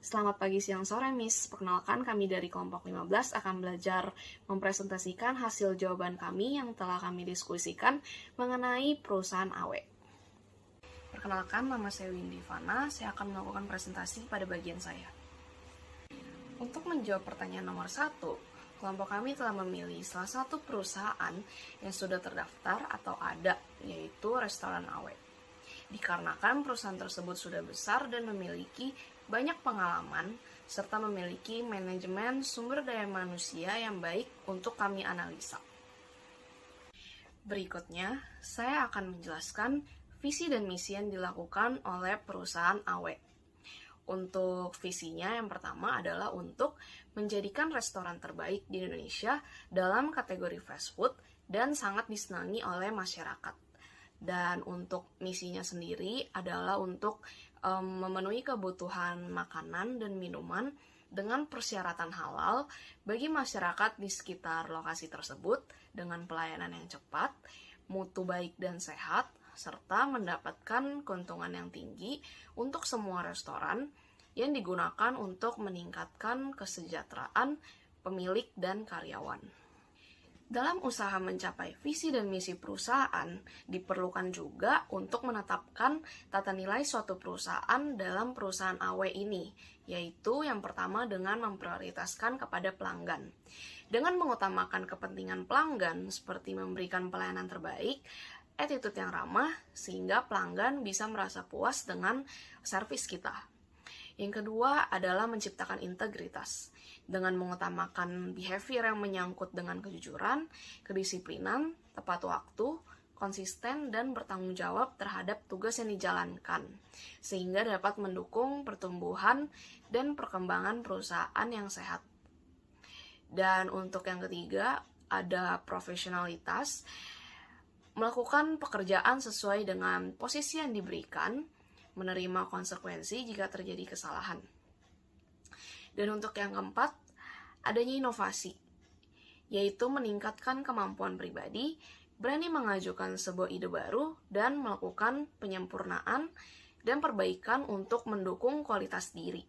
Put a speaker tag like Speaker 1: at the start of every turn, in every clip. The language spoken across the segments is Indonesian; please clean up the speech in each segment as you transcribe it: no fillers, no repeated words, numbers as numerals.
Speaker 1: Selamat pagi, siang, sore, Miss. Perkenalkan, kami dari kelompok 15 akan belajar mempresentasikan hasil jawaban kami yang telah kami diskusikan mengenai perusahaan AW. Perkenalkan, nama saya Windy Fana. Saya akan melakukan presentasi pada bagian saya. Untuk menjawab pertanyaan nomor 1, kelompok kami telah memilih salah satu perusahaan yang sudah terdaftar atau ada, yaitu restoran AW. Dikarenakan perusahaan tersebut sudah besar dan memiliki banyak pengalaman, serta memiliki manajemen sumber daya manusia yang baik untuk kami analisa. Berikutnya, saya akan menjelaskan visi dan misi yang dilakukan oleh perusahaan AW. Untuk visinya yang pertama adalah untuk menjadikan restoran terbaik di Indonesia dalam kategori fast food dan sangat disenangi oleh masyarakat. Dan untuk misinya sendiri adalah untuk memenuhi kebutuhan makanan dan minuman dengan persyaratan halal bagi masyarakat di sekitar lokasi tersebut dengan pelayanan yang cepat, mutu baik dan sehat, serta mendapatkan keuntungan yang tinggi untuk semua restoran yang digunakan untuk meningkatkan kesejahteraan pemilik dan karyawan. Dalam usaha mencapai visi dan misi perusahaan, diperlukan juga untuk menetapkan tata nilai suatu perusahaan dalam perusahaan AW ini, yaitu yang pertama dengan memprioritaskan kepada pelanggan. Dengan mengutamakan kepentingan pelanggan seperti memberikan pelayanan terbaik, attitude yang ramah, sehingga pelanggan bisa merasa puas dengan servis kita. Yang kedua adalah menciptakan integritas dengan mengutamakan behavior yang menyangkut dengan kejujuran, kedisiplinan, tepat waktu, konsisten, dan bertanggung jawab terhadap tugas yang dijalankan, sehingga dapat mendukung pertumbuhan dan perkembangan perusahaan yang sehat. Dan untuk yang ketiga, ada profesionalitas, melakukan pekerjaan sesuai dengan posisi yang diberikan, menerima konsekuensi jika terjadi kesalahan. Dan untuk yang keempat, adanya inovasi, yaitu meningkatkan kemampuan pribadi, berani mengajukan sebuah ide baru, dan melakukan penyempurnaan dan perbaikan untuk mendukung kualitas diri.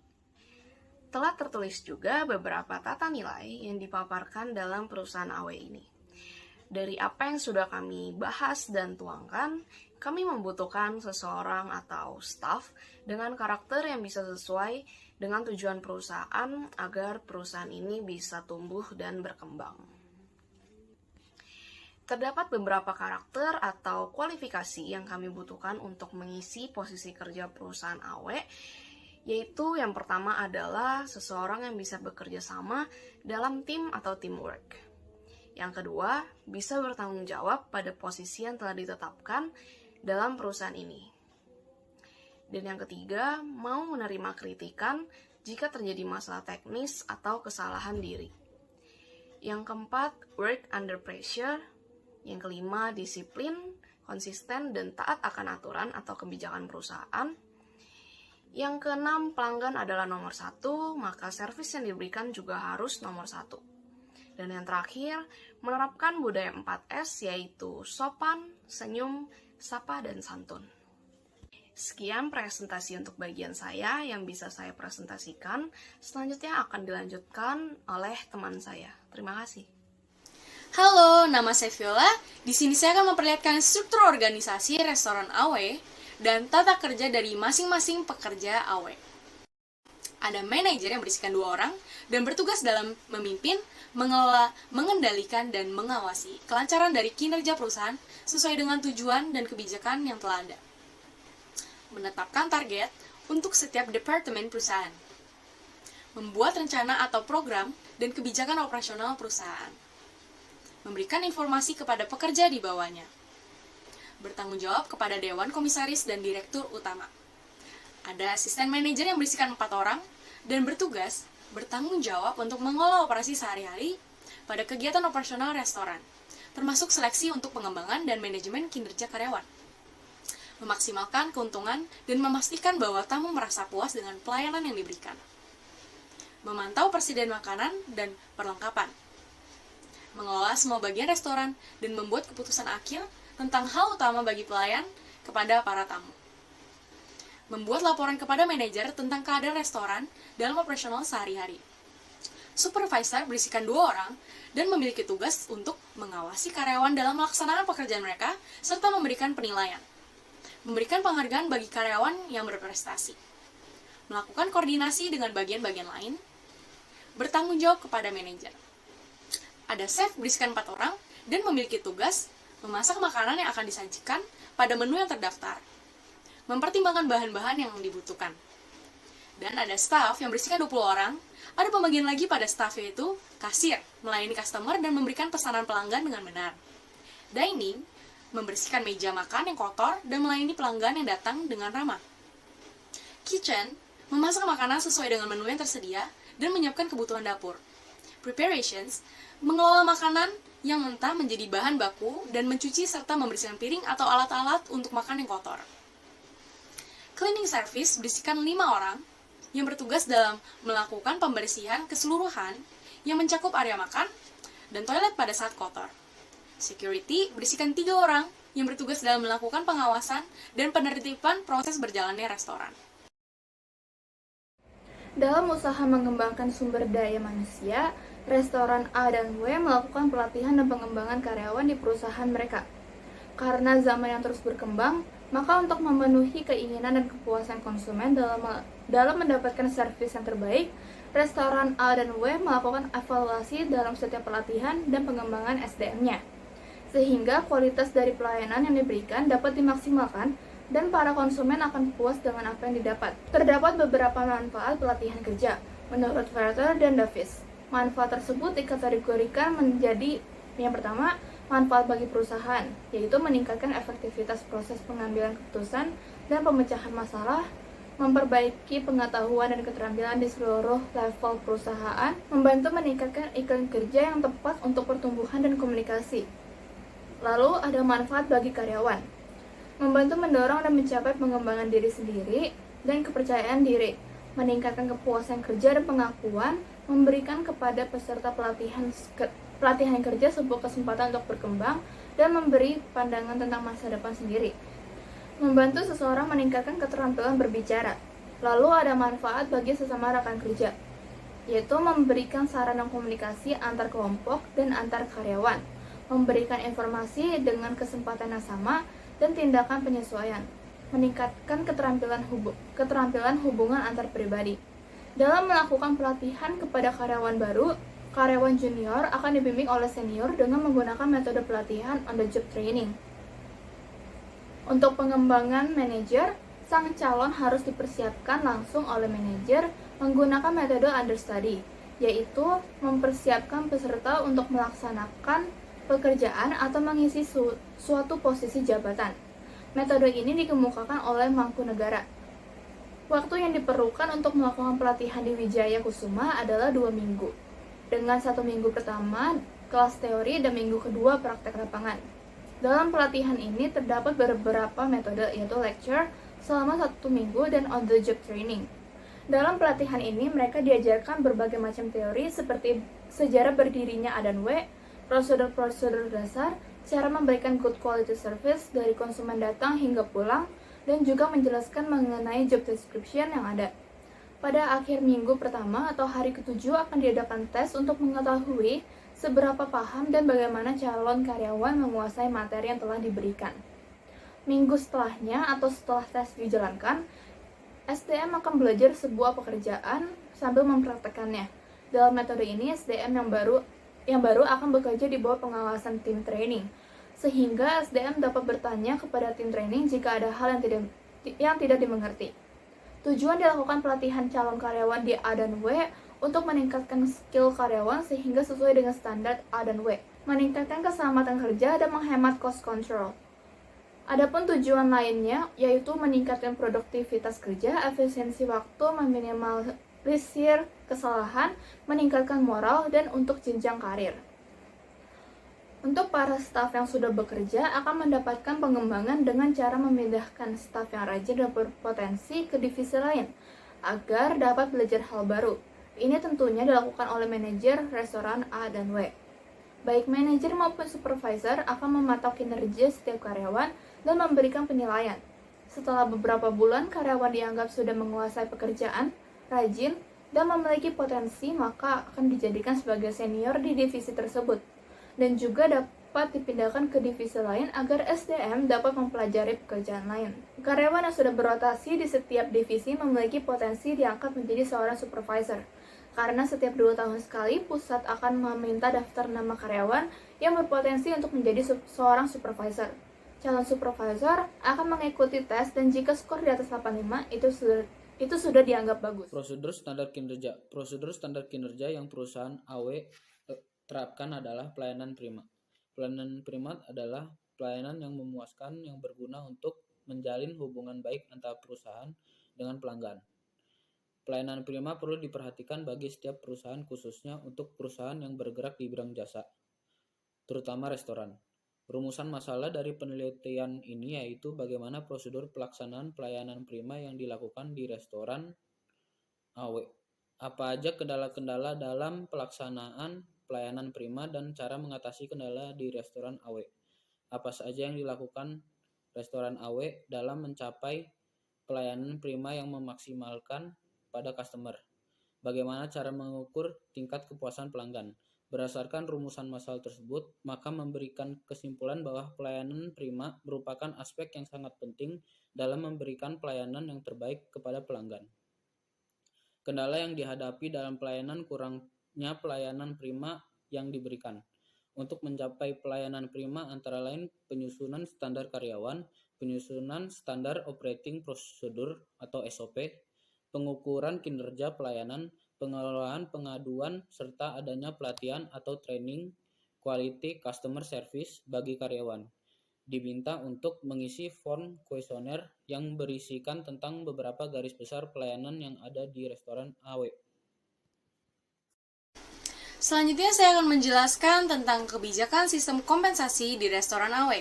Speaker 1: Telah tertulis juga beberapa tata nilai yang dipaparkan dalam perusahaan AW ini. Dari apa yang sudah kami bahas dan tuangkan, kami membutuhkan seseorang atau staf dengan karakter yang bisa sesuai dengan tujuan perusahaan agar perusahaan ini bisa tumbuh dan berkembang. Terdapat beberapa karakter atau kualifikasi yang kami butuhkan untuk mengisi posisi kerja perusahaan AW, yaitu yang pertama adalah seseorang yang bisa bekerja sama dalam tim atau teamwork. Yang kedua, bisa bertanggung jawab pada posisi yang telah ditetapkan dalam perusahaan ini. Dan yang ketiga, mau menerima kritikan jika terjadi masalah teknis atau kesalahan diri. Yang keempat, work under pressure. Yang kelima, disiplin, konsisten, dan taat akan aturan atau kebijakan perusahaan. Yang keenam, pelanggan adalah nomor 1, maka servis yang diberikan juga harus nomor 1. Dan yang terakhir, menerapkan budaya 4S, yaitu sopan, senyum, sapa, dan santun. Sekian presentasi untuk bagian saya yang bisa saya presentasikan. Selanjutnya akan dilanjutkan oleh teman saya. Terima kasih.
Speaker 2: Halo, nama saya Viola. Di sini saya akan memperlihatkan struktur organisasi restoran AW dan tata kerja dari masing-masing pekerja AW. Ada manajer yang berisikan 2 orang dan bertugas dalam memimpin, mengelola, mengendalikan, dan mengawasi kelancaran dari kinerja perusahaan sesuai dengan tujuan dan kebijakan yang telah ada. Menetapkan target untuk setiap departemen perusahaan. Membuat rencana atau program dan kebijakan operasional perusahaan. Memberikan informasi kepada pekerja di bawahnya. Bertanggung jawab kepada Dewan Komisaris dan Direktur Utama. Ada asisten manajer yang berisikan 4 orang dan bertugas bertanggung jawab untuk mengelola operasi sehari-hari pada kegiatan operasional restoran, termasuk seleksi untuk pengembangan dan manajemen kinerja karyawan. Memaksimalkan keuntungan dan memastikan bahwa tamu merasa puas dengan pelayanan yang diberikan. Memantau persediaan makanan dan perlengkapan. Mengelola semua bagian restoran dan membuat keputusan akhir tentang hal utama bagi pelayan kepada para tamu. membuat laporan kepada manajer tentang keadaan restoran dalam operasional sehari-hari. Supervisor berisikan 2 orang dan memiliki tugas untuk mengawasi karyawan dalam melaksanakan pekerjaan mereka serta memberikan penilaian. Memberikan penghargaan bagi karyawan yang berprestasi. Melakukan koordinasi dengan bagian-bagian lain. Bertanggung jawab kepada manajer. Ada chef berisikan 4 orang dan memiliki tugas memasak makanan yang akan disajikan pada menu yang terdaftar. Mempertimbangkan bahan-bahan yang dibutuhkan. Dan ada staff yang berisikan 20 orang. Ada pembagian lagi pada staff, yaitu kasir, melayani customer dan memberikan pesanan pelanggan dengan benar. Dining, membersihkan meja makan yang kotor dan melayani pelanggan yang datang dengan ramah. Kitchen, memasak makanan sesuai dengan menu yang tersedia dan menyiapkan kebutuhan dapur. Preparations, mengelola makanan yang mentah menjadi bahan baku dan mencuci serta membersihkan piring atau alat-alat untuk makan yang kotor. Cleaning service berisikan 5 orang yang bertugas dalam melakukan pembersihan keseluruhan yang mencakup area makan dan toilet pada saat kotor. Security berisikan 3 orang yang bertugas dalam melakukan pengawasan dan penertiban proses berjalannya restoran.
Speaker 3: Dalam usaha mengembangkan sumber daya manusia, restoran A dan W melakukan pelatihan dan pengembangan karyawan di perusahaan mereka. Karena zaman yang terus berkembang, maka untuk memenuhi keinginan dan kepuasan konsumen dalam mendapatkan servis yang terbaik, restoran A dan W melakukan evaluasi dalam setiap pelatihan dan pengembangan SDM-nya. Sehingga kualitas dari pelayanan yang diberikan dapat dimaksimalkan dan para konsumen akan puas dengan apa yang didapat. Terdapat beberapa manfaat pelatihan kerja, menurut Werther dan Davis. Manfaat tersebut dikategorikan menjadi yang pertama, manfaat bagi perusahaan, yaitu meningkatkan efektivitas proses pengambilan keputusan dan pemecahan masalah, memperbaiki pengetahuan dan keterampilan di seluruh level perusahaan, membantu meningkatkan iklim kerja yang tepat untuk pertumbuhan dan komunikasi. Lalu ada manfaat bagi karyawan, membantu mendorong dan mencapai pengembangan diri sendiri dan kepercayaan diri, meningkatkan kepuasan kerja dan pengakuan, memberikan kepada peserta pelatihan kerja sebuah kesempatan untuk berkembang dan memberi pandangan tentang masa depan sendiri. Membantu seseorang meningkatkan keterampilan berbicara. Lalu ada manfaat bagi sesama rekan kerja, yaitu memberikan sarana komunikasi antar kelompok dan antar karyawan, memberikan informasi dengan kesempatan yang sama dan tindakan penyesuaian, meningkatkan keterampilan hubungan antar pribadi. Dalam melakukan pelatihan kepada karyawan baru, karyawan junior akan dibimbing oleh senior dengan menggunakan metode pelatihan on the job training. Untuk pengembangan manajer, sang calon harus dipersiapkan langsung oleh manajer menggunakan metode understudy, yaitu mempersiapkan peserta untuk melaksanakan pekerjaan atau mengisi suatu posisi jabatan. Metode ini dikemukakan oleh Mangkunegara. Waktu yang diperlukan untuk melakukan pelatihan di Wijaya Kusuma adalah 2 minggu. Dengan 1 minggu pertama kelas teori dan minggu kedua praktek lapangan. Dalam pelatihan ini terdapat beberapa metode, yaitu lecture selama 1 minggu dan on the job training. Dalam pelatihan ini mereka diajarkan berbagai macam teori seperti sejarah berdirinya A dan W, prosedur-prosedur dasar, cara memberikan good quality service dari konsumen datang hingga pulang, dan juga menjelaskan mengenai job description yang ada. Pada akhir minggu pertama atau hari ke-7 akan diadakan tes untuk mengetahui seberapa paham dan bagaimana calon karyawan menguasai materi yang telah diberikan. Minggu setelahnya atau setelah tes dijalankan, SDM akan belajar sebuah pekerjaan sambil mempraktekannya. Dalam metode ini, SDM yang baru akan bekerja di bawah pengawasan tim training, sehingga SDM dapat bertanya kepada tim training jika ada hal yang tidak dimengerti. Tujuan dilakukan pelatihan calon karyawan di A dan W untuk meningkatkan skill karyawan sehingga sesuai dengan standar A dan W, meningkatkan keselamatan kerja dan menghemat cost control. Adapun tujuan lainnya yaitu meningkatkan produktivitas kerja, efisiensi waktu, meminimalisir kesalahan, meningkatkan moral, dan untuk jenjang karir. Untuk para staf yang sudah bekerja akan mendapatkan pengembangan dengan cara memindahkan staf yang rajin dan berpotensi ke divisi lain agar dapat belajar hal baru. Ini tentunya dilakukan oleh manajer restoran A dan W. Baik manajer maupun supervisor akan memantau kinerja setiap karyawan dan memberikan penilaian. Setelah beberapa bulan, karyawan dianggap sudah menguasai pekerjaan, rajin, dan memiliki potensi, maka akan dijadikan sebagai senior di divisi tersebut. Dan juga dapat dipindahkan ke divisi lain agar SDM dapat mempelajari pekerjaan lain. Karyawan yang sudah berotasi di setiap divisi memiliki potensi diangkat menjadi seorang supervisor. Karena setiap 2 tahun sekali, pusat akan meminta daftar nama karyawan yang berpotensi untuk menjadi seorang supervisor. Calon supervisor akan mengikuti tes dan jika skor di atas 85 itu sudah dianggap bagus.
Speaker 4: Prosedur standar kinerja. Prosedur standar kinerja yang perusahaan AW terapkan adalah pelayanan prima. Pelayanan prima adalah pelayanan yang memuaskan yang berguna untuk menjalin hubungan baik antara perusahaan dengan pelanggan. Pelayanan prima perlu diperhatikan bagi setiap perusahaan, khususnya untuk perusahaan yang bergerak di bidang jasa, terutama restoran. Rumusan masalah dari penelitian ini yaitu bagaimana prosedur pelaksanaan pelayanan prima yang dilakukan di restoran AW. Apa aja kendala-kendala dalam pelaksanaan pelayanan prima dan cara mengatasi kendala di restoran AW. Apa saja yang dilakukan restoran AW dalam mencapai pelayanan prima yang memaksimalkan pada customer. Bagaimana cara mengukur tingkat kepuasan pelanggan. Berdasarkan rumusan masalah tersebut, maka memberikan kesimpulan bahwa pelayanan prima merupakan aspek yang sangat penting dalam memberikan pelayanan yang terbaik kepada pelanggan. Kendala yang dihadapi dalam pelayanan kurangnya pelayanan prima yang diberikan. Untuk mencapai pelayanan prima antara lain penyusunan standar karyawan, penyusunan standar operating procedure atau SOP, pengukuran kinerja pelayanan, pengelolaan pengaduan, serta adanya pelatihan atau training quality customer service bagi karyawan. Diminta untuk mengisi form kuesioner yang berisikan tentang beberapa garis besar pelayanan yang ada di restoran AW.
Speaker 2: Selanjutnya saya akan menjelaskan tentang kebijakan sistem kompensasi di restoran AW.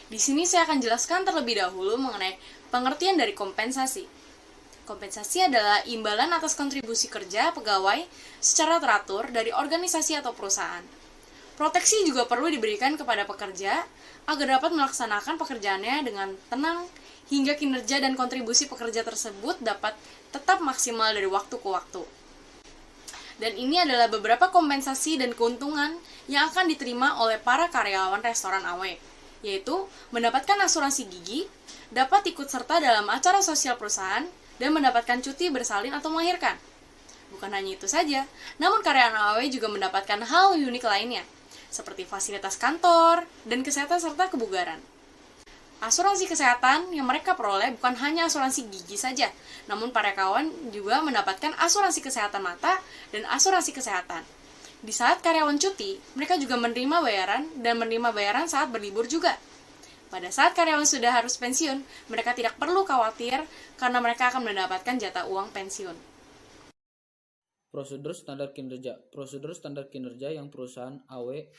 Speaker 2: Di sini saya akan jelaskan terlebih dahulu mengenai pengertian dari kompensasi. Kompensasi adalah imbalan atas kontribusi kerja pegawai secara teratur dari organisasi atau perusahaan. Proteksi juga perlu diberikan kepada pekerja agar dapat melaksanakan pekerjaannya dengan tenang hingga kinerja dan kontribusi pekerja tersebut dapat tetap maksimal dari waktu ke waktu. Dan ini adalah beberapa kompensasi dan keuntungan yang akan diterima oleh para karyawan restoran AW, yaitu mendapatkan asuransi gigi, dapat ikut serta dalam acara sosial perusahaan, dan mendapatkan cuti bersalin atau melahirkan. Bukan hanya itu saja, namun karyawan AW juga mendapatkan hal unik lainnya, seperti fasilitas kantor dan kesehatan serta kebugaran. Asuransi kesehatan yang mereka peroleh bukan hanya asuransi gigi saja, namun para karyawan juga mendapatkan asuransi kesehatan mata dan asuransi kesehatan. Di saat karyawan cuti, mereka juga menerima bayaran dan menerima bayaran saat berlibur juga. Pada saat karyawan sudah harus pensiun, mereka tidak perlu khawatir karena mereka akan mendapatkan jatah uang pensiun.
Speaker 4: Prosedur standar kinerja. Prosedur standar kinerja yang perusahaan AW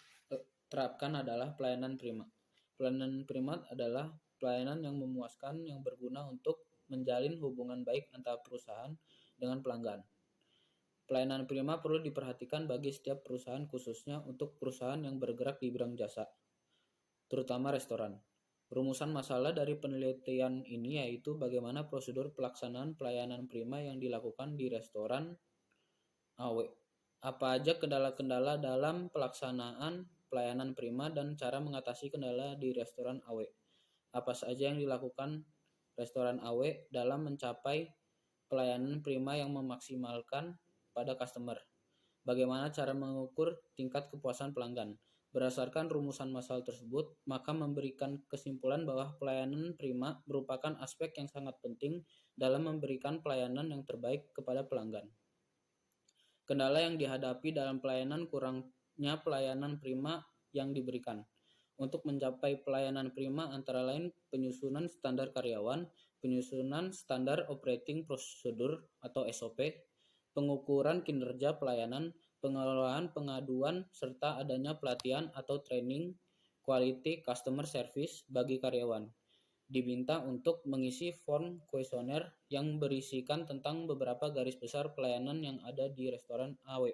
Speaker 4: terapkan adalah pelayanan prima. Pelayanan prima adalah pelayanan yang memuaskan yang berguna untuk menjalin hubungan baik antara perusahaan dengan pelanggan. Pelayanan prima perlu diperhatikan bagi setiap perusahaan, khususnya untuk perusahaan yang bergerak di bidang jasa, terutama restoran. Rumusan masalah dari penelitian ini yaitu bagaimana prosedur pelaksanaan pelayanan prima yang dilakukan di restoran AW. Apa aja kendala-kendala dalam pelaksanaan pelayanan prima dan cara mengatasi kendala di restoran AW. Apa saja yang dilakukan restoran AW dalam mencapai pelayanan prima yang memaksimalkan pada customer. Bagaimana cara mengukur tingkat kepuasan pelanggan. Berdasarkan rumusan masalah tersebut, maka memberikan kesimpulan bahwa pelayanan prima merupakan aspek yang sangat penting dalam memberikan pelayanan yang terbaik kepada pelanggan. Kendala yang dihadapi dalam pelayanan kurangnya pelayanan prima yang diberikan. Untuk mencapai pelayanan prima antara lain penyusunan standar karyawan, penyusunan standar operating procedure atau SOP, pengukuran kinerja pelayanan, pengelolaan pengaduan, serta adanya pelatihan atau training quality customer service bagi karyawan. Diminta untuk mengisi form kuesioner yang berisikan tentang beberapa garis besar pelayanan yang ada di restoran AW.